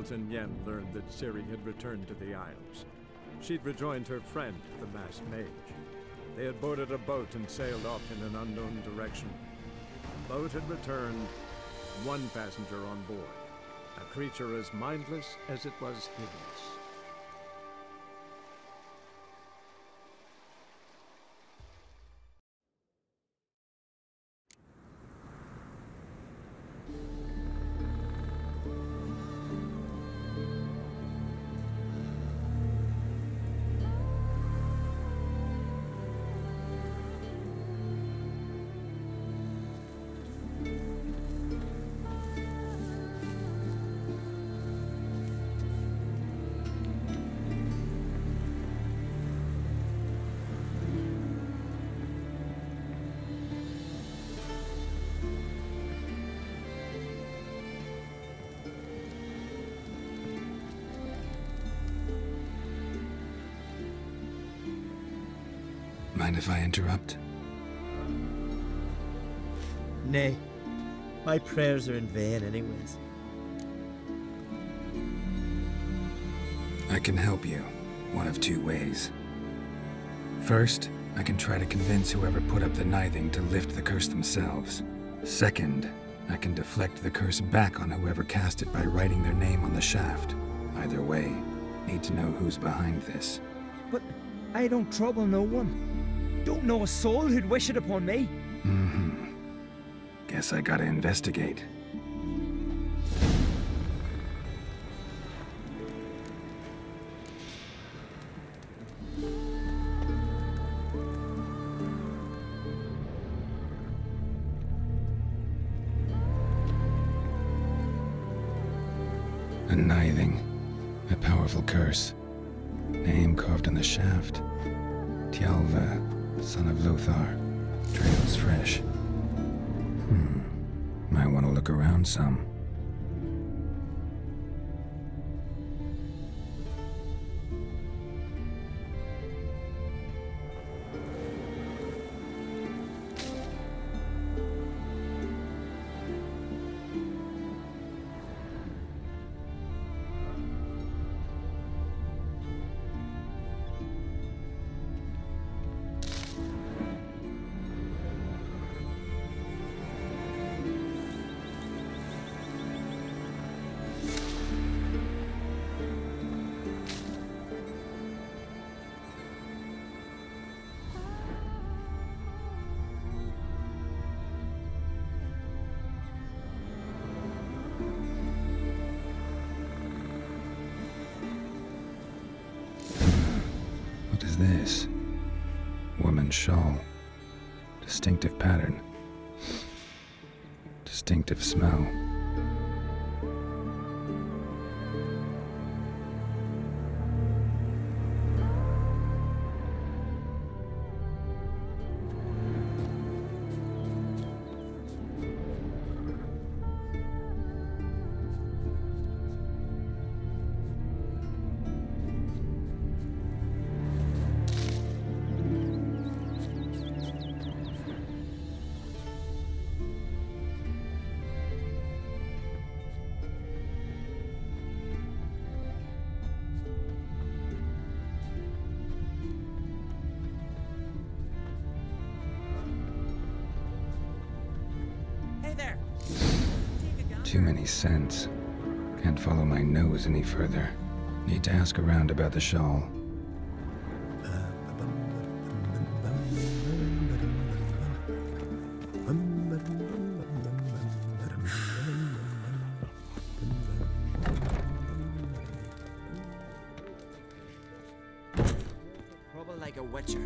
Elton Yen learned that Ciri had returned to the Isles. She'd rejoined her friend, the masked mage. They had boarded a boat and sailed off in an unknown direction. The boat had returned, one passenger on board, a creature as mindless as it was hideous. Mind if I interrupt? Nay. My prayers are in vain anyways. I can help you, one of two ways. First, I can try to convince whoever put up the knithing to lift the curse themselves. Second, I can deflect the curse back on whoever cast it by writing their name on the shaft. Either way, need to know who's behind this. But I don't trouble no one. Don't know a soul who'd wish it upon me. Guess I gotta investigate. A knithing. A powerful curse. Name carved on the shaft. Tjalva, son of Lothar. Trails fresh. Might want to look around some. What is this? Woman's shawl. Distinctive pattern. Distinctive smell. Too many scents. Can't follow my nose any further. Need to ask around about the shawl. Trouble like a witcher.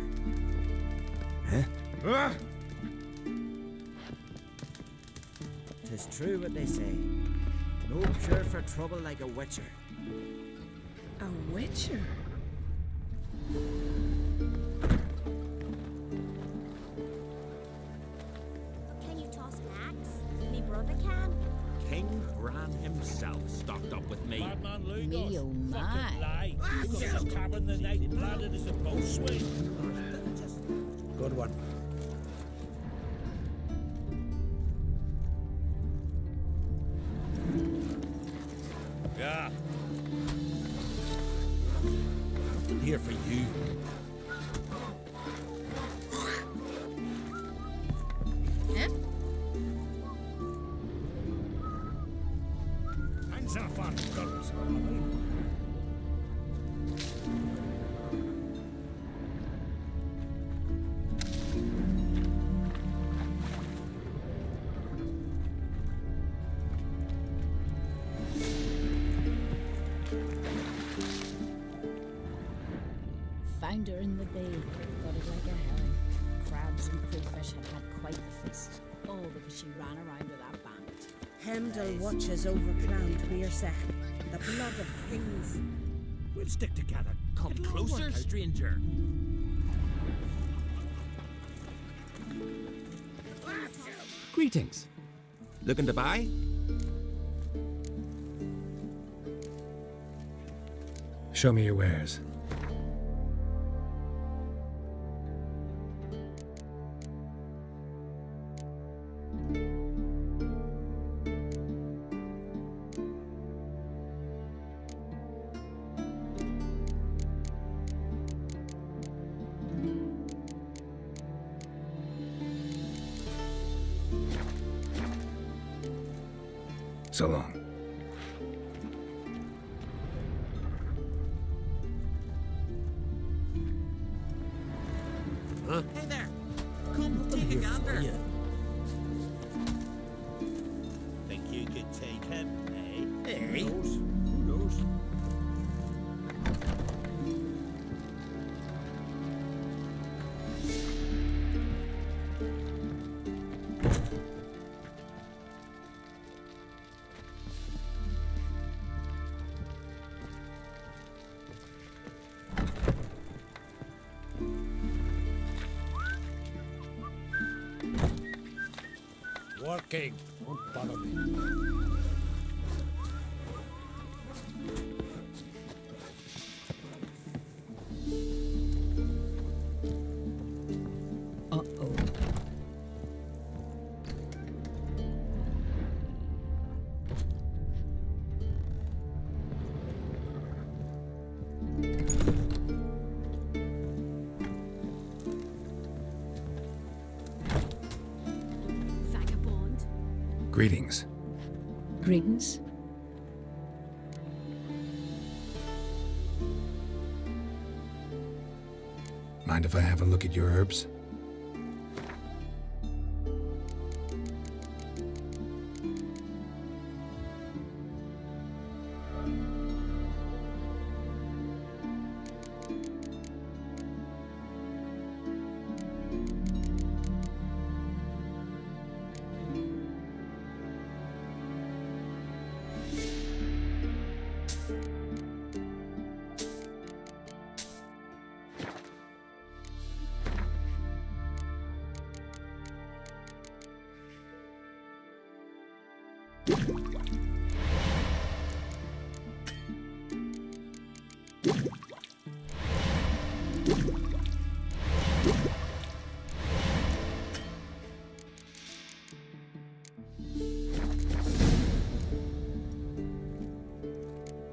Huh? 'Tis true what they say. No cure for trouble like a witcher. A witcher? Can you toss an axe? Me brother can. King Bran himself stocked up with me. Madman Lugos. Me, oh my. Fucking lie. You got this tavern the night it landed as a boat swing. Good one. Yeah, flounder in the bay, gutted like a herring. Crabs and crayfish had quite the feast, all because she ran around with that bandit. Hemdall watches overcrowned Wearsech, the blood of kings. We'll stick together. Come closer, stranger. Greetings. Looking to buy? Show me your wares. So long. Huh? Hey there! Come take a gander. Think you could take him, eh? Hey! Who knows? Working. Don't bother me. Uh-oh. Vagabond. Greetings. Greetings. Mind if I have a look at your herbs?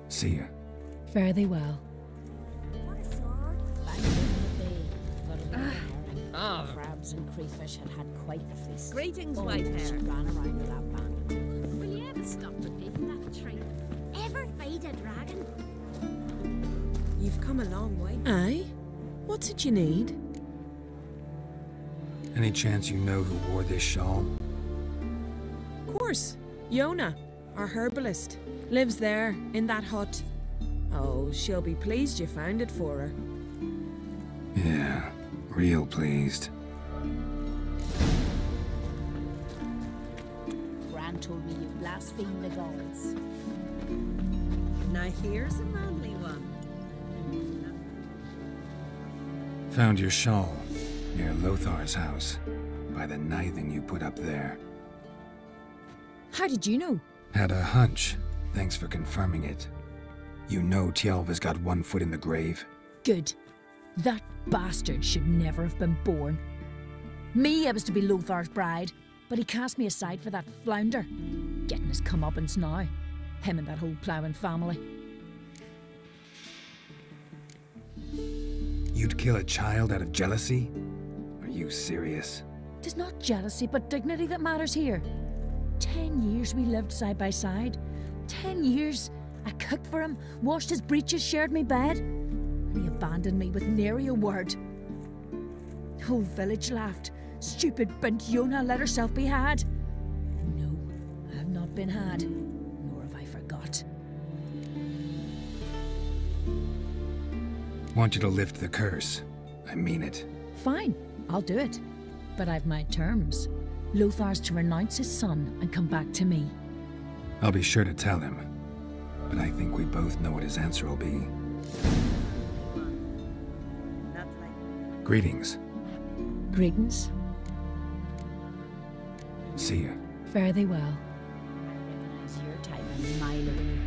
See ya. Fare thee well. Want a sword? Flounder in the bay, gutted like a herring. Crabs and crayfish had quite the feast. Greetings, all white because she hair. ran around with that bandit. Will you ever stop repeating that tree? Ever fight a dragon? You've come a long way. Aye? What's it you need? Any chance you know who wore this shawl? Of course. Yona, our herbalist, lives there, in that hut. Oh, she'll be pleased you found it for her. Yeah, real pleased. Gran told me you blaspheme the gods. Now here's a manly one. Found your shawl near Lothar's house, by the knithing you put up there. How did you know? Had a hunch. Thanks for confirming it. You know Tjalva's got one foot in the grave? Good. That bastard should never have been born. Me, I was to be Lothar's bride, but he cast me aside for that flounder. Getting his comeuppance now. Him and that whole ploughing family. You'd kill a child out of jealousy? Are you serious? Tis not jealousy, but dignity that matters here. 10 years we lived side by side. 10 years I cooked for him, washed his breeches, shared me bed. And he abandoned me with nary a word. The whole village laughed. Stupid bint Yona let herself be had. And no, I have not been had, nor have I forgot. Want you to lift the curse. I mean it. Fine, I'll do it. But I've my terms. Lothar's to renounce his son and come back to me. I'll be sure to tell him. But I think we both know what his answer will be. Greetings. Greetings. See ya. Fare thee well. I recognize your type a mile away.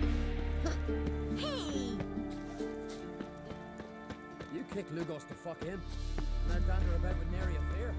Hey! You kick Lugos to fuck him. And I dander about with nary a fear.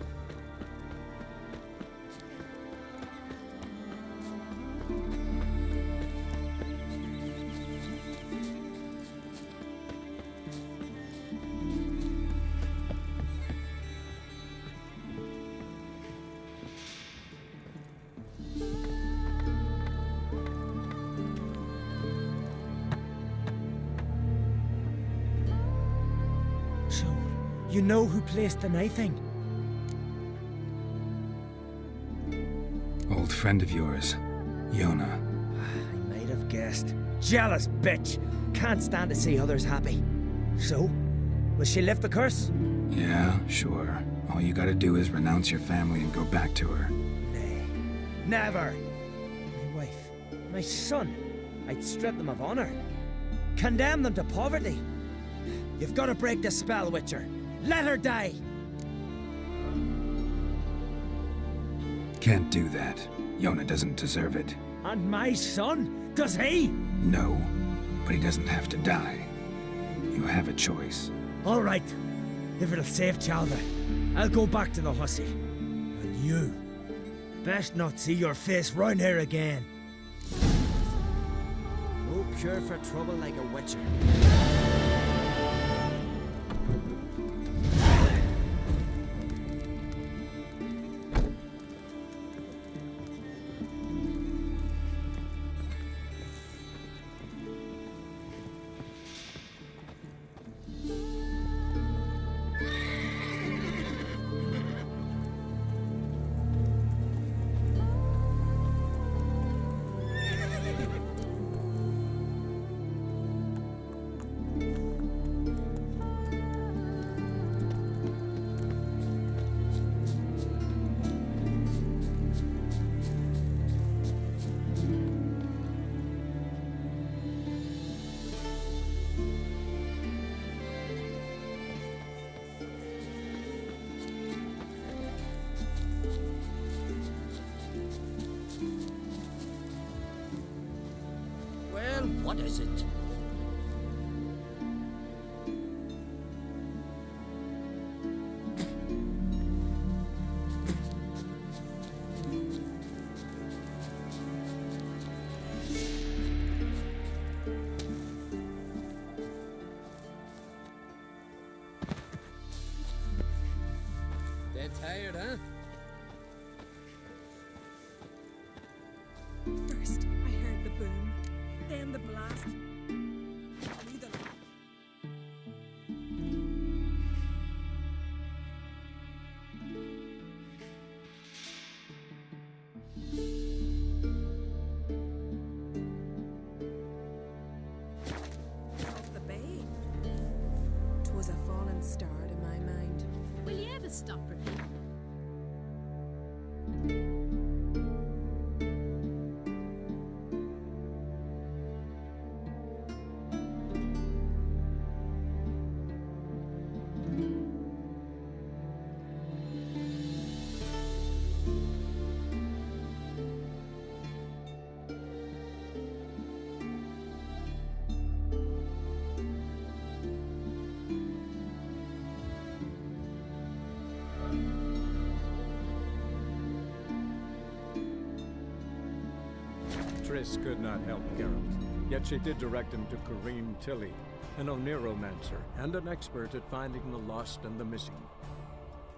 So, you know who placed the knifing? Old friend of yours, Yona. I might have guessed. Jealous bitch! Can't stand to see others happy. So, will she lift the curse? Yeah, sure. All you gotta do is renounce your family and go back to her. Nay, never! My wife, my son, I'd strip them of honor. Condemn them to poverty. You've got to break the spell, Witcher. Let her die! Can't do that. Yona doesn't deserve it. And my son? Does he? No, but he doesn't have to die. You have a choice. All right. If it'll save Chalda, I'll go back to the hussy. And you, best not see your face round here again. No cure for trouble like a Witcher. Well, what is it? Dead tired, huh? First, I heard the boom, then the blast. Through the lock. Off the bay. 'Twas a fallen star to my mind. Will you ever stop repeating? Triss could not help Geralt, yet she did direct him to Corrine Tilly, an Oniromancer and an expert at finding the lost and the missing.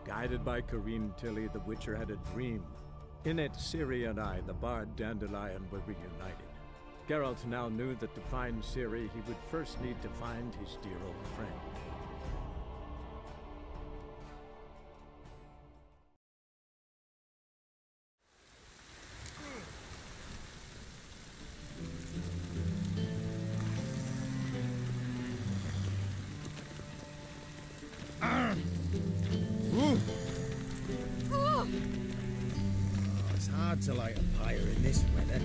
Guided by Corrine Tilly, the Witcher had a dream. In it, Ciri and I, the bard Dandelion, were reunited. Geralt now knew that to find Ciri, he would first need to find his dear old friend. Oh, it's hard to light a pyre in this weather.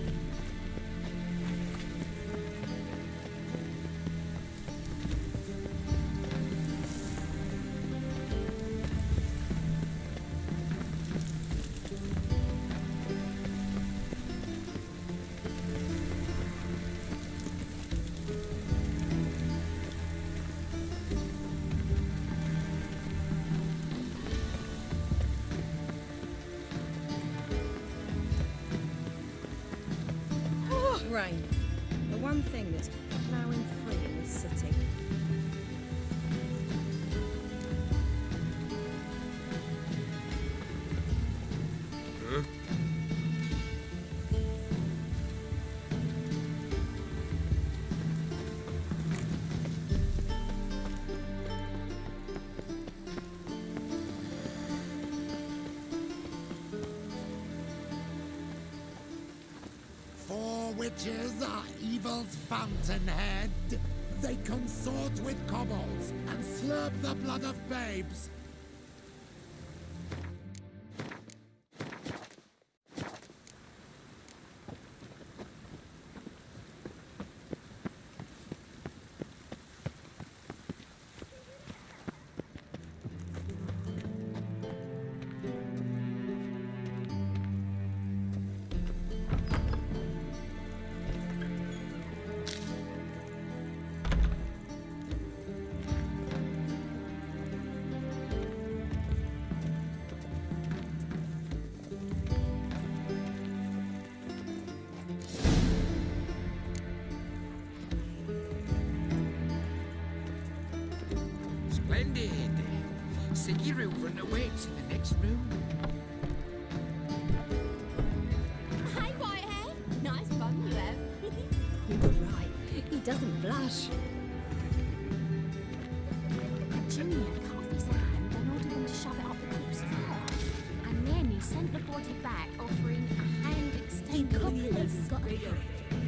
Rain. The one thing that's ploughing free in this city. Huh? Witches are evil's fountainhead. They consort with kobolds and slurp the blood of babes. Splendid. Siggy Reuven awaits in the next room. Hi, Whitehead. Nice bum you have. You were right. He doesn't blush. Junior cut off his hand and ordered him to shove it up the corpse's ass. And then he sent the body back, offering a hand extended.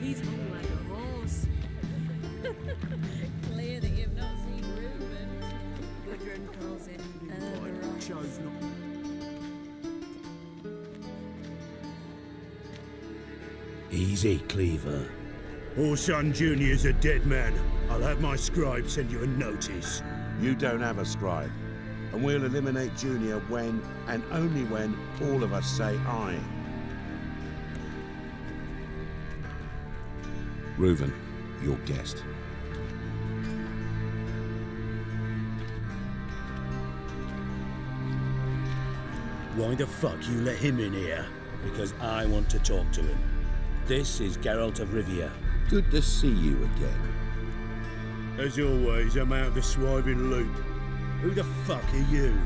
He's hung like a horse. Clear that you've not seen Reuben. Gudrun calls it chose not. Easy, Cleaver. Orson Jr.'s a dead man. I'll have my scribe send you a notice. You don't have a scribe. And we'll eliminate Junior when, and only when, all of us say aye. Reuven, your guest. Why the fuck you let him in here? Because I want to talk to him. This is Geralt of Rivia. Good to see you again. As always, I'm out the swiving loop. Who the fuck are you?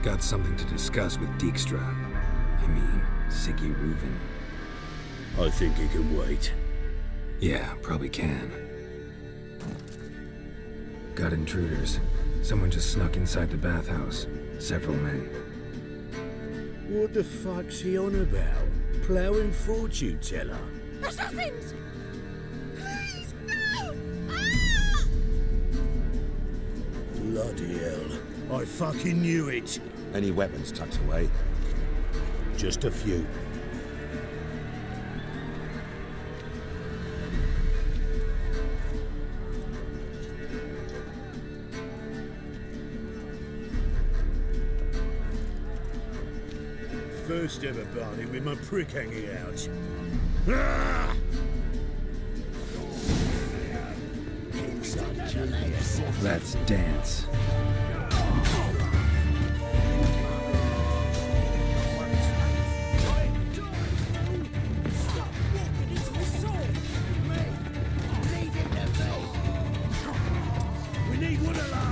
Got something to discuss with Dijkstra. I mean, Siggy Reuven. I think he can wait. Yeah, probably can. Got intruders. Someone just snuck inside the bathhouse. Several men. What the fuck's he on about? Ploughing fortune teller? Assassins! Please, no! Ah! Bloody hell. I fucking knew it. Any weapons tucked away? Just a few. First ever Barney with my prick hanging out. Ah! Let's dance. We need one alive!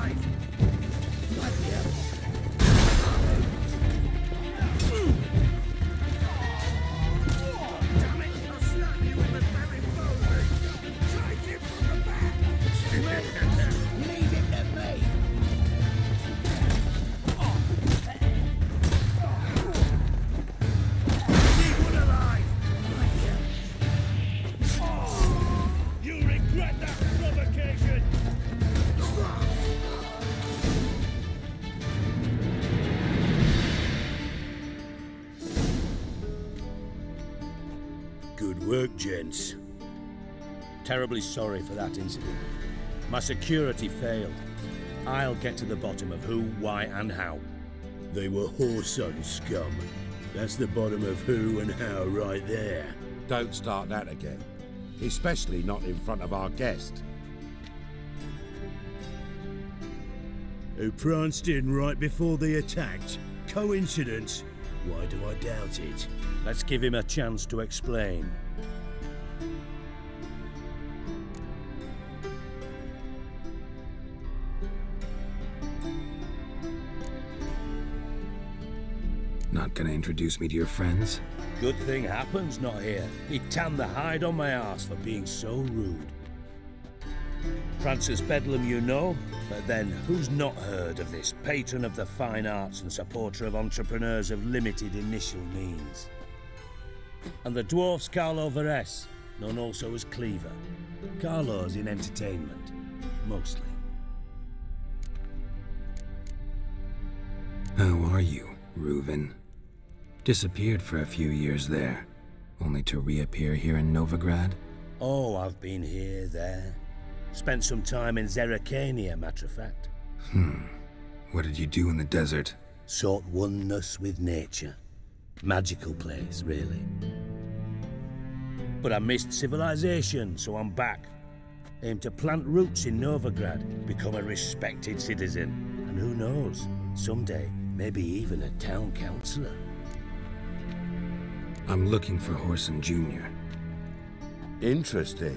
work, gents. Terribly sorry for that incident. My security failed. I'll get to the bottom of who, why, and how. They were Whoreson scum. That's the bottom of who and how right there. Don't start that again. Especially not in front of our guest. Who pranced in right before they attacked. Coincidence? Why do I doubt it? Let's give him a chance to explain. Not gonna introduce me to your friends? Good thing Happen's not here. He tanned the hide on my ass for being so rude. Francis Bedlam you know, but then who's not heard of this patron of the fine arts and supporter of entrepreneurs of limited initial means? And the dwarf's Carlo Veres, known also as Cleaver. Carlo's in entertainment, mostly. How are you, Reuven? Disappeared for a few years there, only to reappear here in Novigrad? Oh, I've been here, there. Spent some time in Zerrikania, matter of fact. What did you do in the desert? Sought oneness with nature. Magical place, really. But I missed civilization, so I'm back. Aim to plant roots in Novigrad, become a respected citizen. And who knows, someday, maybe even a town councillor. I'm looking for Whoreson Jr. Interesting.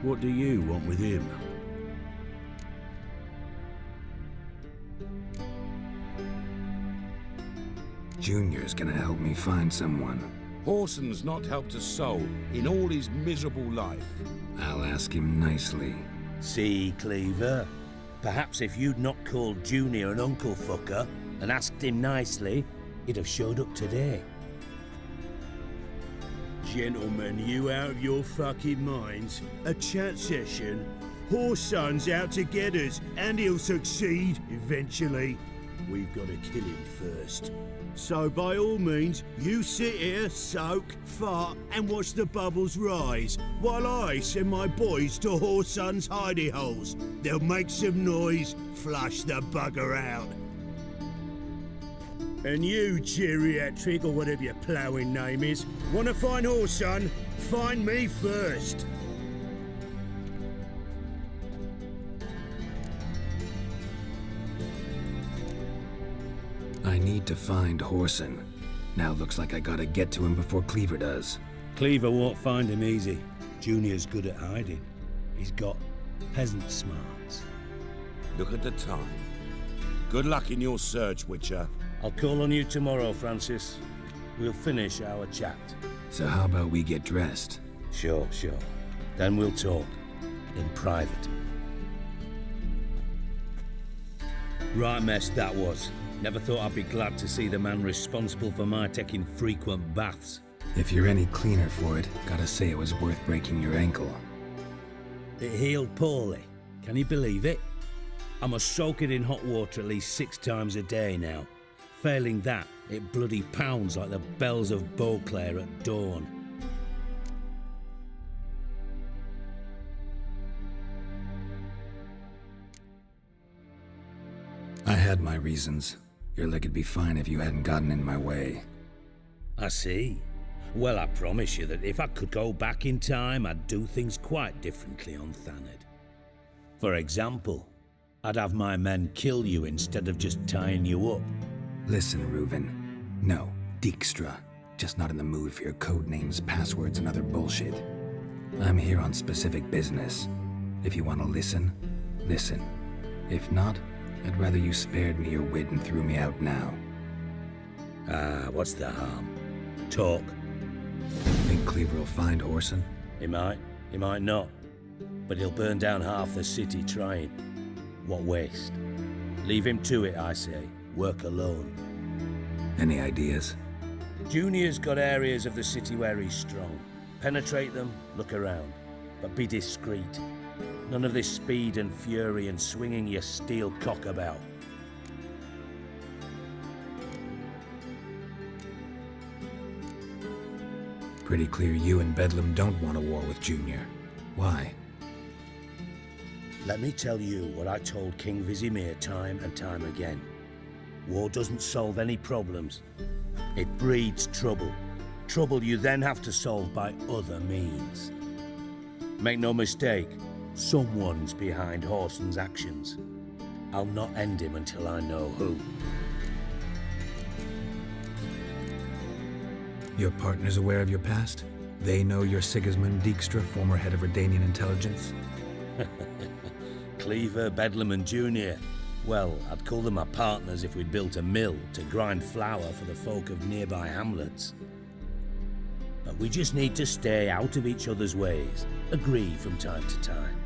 What do you want with him? Junior's gonna help me find someone. Whoreson's not helped a soul in all his miserable life. I'll ask him nicely. See, Cleaver? Perhaps if you'd not called Junior an uncle fucker and asked him nicely, he'd have showed up today. Gentlemen, you out of your fucking minds? A chat session? Whoreson's out to get us, and he'll succeed eventually. We've got to kill him first. So by all means, you sit here, soak, fart, and watch the bubbles rise, while I send my boys to Whoreson's hidey holes. They'll make some noise, flush the bugger out. And you, geriatric, or whatever your ploughing name is, want to find Whoreson? Find me first. I need to find Whoreson. Now looks like I gotta get to him before Cleaver does. Cleaver won't find him easy. Junior's good at hiding. He's got peasant smarts. Look at the time. Good luck in your search, Witcher. I'll call on you tomorrow, Francis. We'll finish our chat. So how about we get dressed? Sure. Then we'll talk. In private. Right mess that was. Never thought I'd be glad to see the man responsible for my taking frequent baths. If you're any cleaner for it, gotta say it was worth breaking your ankle. It healed poorly. Can you believe it? I must soak it in hot water at least 6 times a day now. Failing that, it bloody pounds like the bells of Beauclair at dawn. I had my reasons. Your leg would be fine if you hadn't gotten in my way. I see. Well, I promise you that if I could go back in time, I'd do things quite differently on Thanedd. For example, I'd have my men kill you instead of just tying you up. Listen, Reuven. No, Dijkstra. Just not in the mood for your code names, passwords, and other bullshit. I'm here on specific business. If you want to listen, listen. If not, I'd rather you spared me your wit and threw me out now. What's the harm? Talk. Think Cleaver will find Whoreson? He might not. But he'll burn down half the city trying. What waste? Leave him to it, I say. Work alone. Any ideas? Junior's got areas of the city where he's strong. Penetrate them, look around. But be discreet. None of this speed and fury and swinging your steel cock about. Pretty clear you and Bedlam don't want a war with Junior. Why? Let me tell you what I told King Vizimir time and time again. War doesn't solve any problems. It breeds trouble. Trouble you then have to solve by other means. Make no mistake, someone's behind Whoreson's actions. I'll not end him until I know who. Your partner's aware of your past? They know you're Sigismund Dijkstra, former head of Redanian intelligence? Cleaver, Bedlam and Junior. Well, I'd call them my partners if we'd built a mill to grind flour for the folk of nearby hamlets. But we just need to stay out of each other's ways, agree from time to time.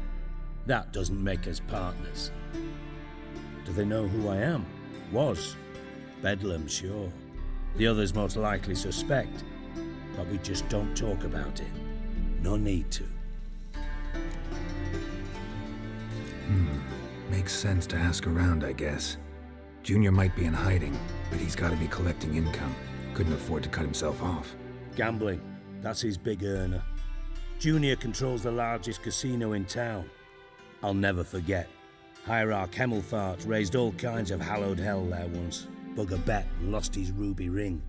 That doesn't make us partners. Do they know who I am? Was. Bedlam, sure. The others most likely suspect, but we just don't talk about it. No need to. Makes sense to ask around, I guess. Junior might be in hiding, but he's got to be collecting income. Couldn't afford to cut himself off. Gambling. That's his big earner. Junior controls the largest casino in town. I'll never forget. Hierarch Hemmelfart raised all kinds of hallowed hell there once. Bugger bet and lost his ruby ring.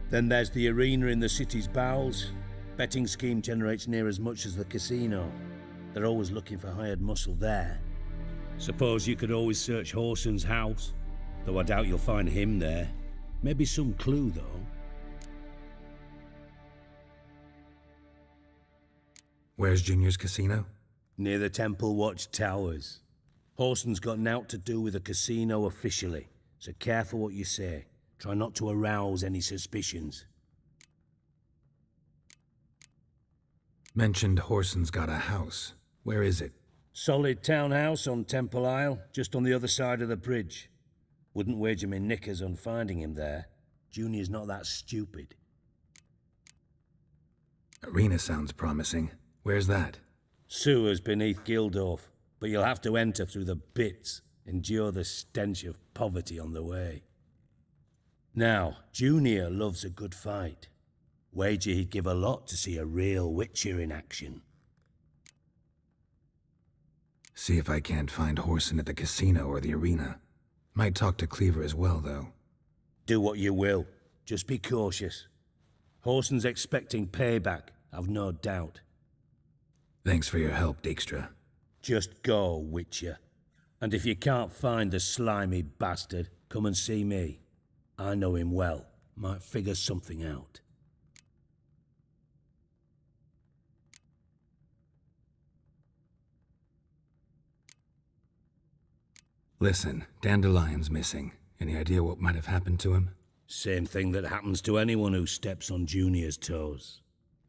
Then there's the arena in the city's bowels. Betting scheme generates near as much as the casino. They're always looking for hired muscle there. Suppose you could always search Whoreson's house, though I doubt you'll find him there. Maybe some clue, though. Where's Junior's casino? Near the Temple Watch Towers. Whoreson's got nought to do with the casino officially, so careful what you say. Try not to arouse any suspicions. Mentioned Whoreson's got a house. Where is it? Solid townhouse on Temple Isle, just on the other side of the bridge. Wouldn't wager me knickers on finding him there. Junior's not that stupid. Arena sounds promising. Where's that? Sewers beneath Gildorf, but you'll have to enter through the bits, endure the stench of poverty on the way. Now, Junior loves a good fight. Wager he'd give a lot to see a real Witcher in action. See if I can't find Whoreson at the casino or the arena. Might talk to Cleaver as well, though. Do what you will. Just be cautious. Whoreson's expecting payback, I've no doubt. Thanks for your help, Dijkstra. Just go, Witcher. And if you can't find the slimy bastard, come and see me. I know him well. Might figure something out. Listen, Dandelion's missing. Any idea what might have happened to him? Same thing that happens to anyone who steps on Junior's toes.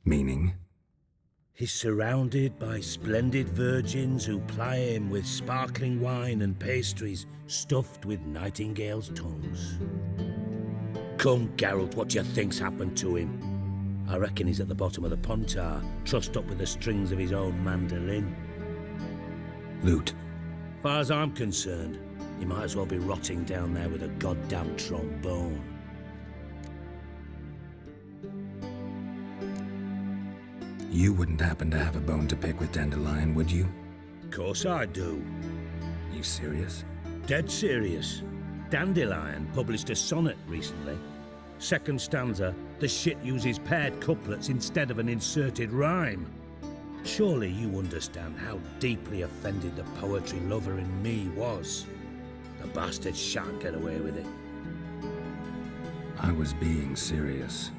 Meaning? He's surrounded by splendid virgins who ply him with sparkling wine and pastries stuffed with nightingales' tongues. Come, Geralt, what do you think's happened to him? I reckon he's at the bottom of the Pontar, trussed up with the strings of his own mandolin. Loot. Far as I'm concerned, he might as well be rotting down there with a goddamn trombone. You wouldn't happen to have a bone to pick with Dandelion, would you? Course I do. You serious? Dead serious. Dandelion published a sonnet recently. Second stanza, the shit uses paired couplets instead of an inserted rhyme. Surely you understand how deeply offended the poetry lover in me was. The bastard shan't get away with it. I was being serious.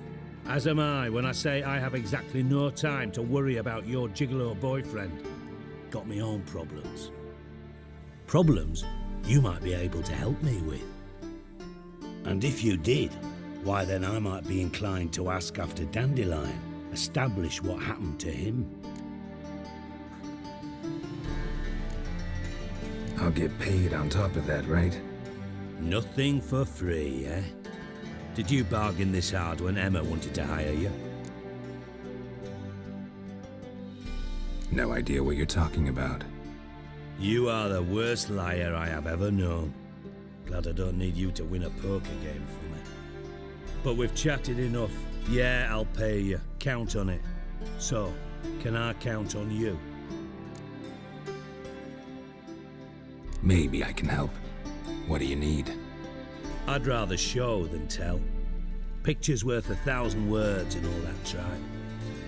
As am I when I say I have exactly no time to worry about your gigolo boyfriend. Got me own problems. Problems you might be able to help me with. And if you did, why then I might be inclined to ask after Dandelion, establish what happened to him. I'll get paid on top of that, right? Nothing for free, eh? Did you bargain this hard when Emma wanted to hire you? No idea what you're talking about. You are the worst liar I have ever known. Glad I don't need you to win a poker game for me. But we've chatted enough. Yeah, I'll pay you. Count on it. So, can I count on you? Maybe I can help. What do you need? I'd rather show than tell. Picture's worth 1,000 words and all that tribe.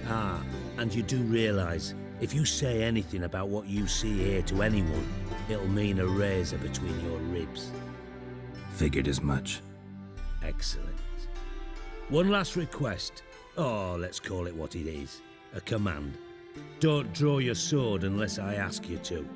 Ah, and you do realise, if you say anything about what you see here to anyone, it'll mean a razor between your ribs. Figured as much. Excellent. One last request. Oh, let's call it what it is. A command. Don't draw your sword unless I ask you to.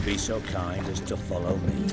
Be so kind as to follow me.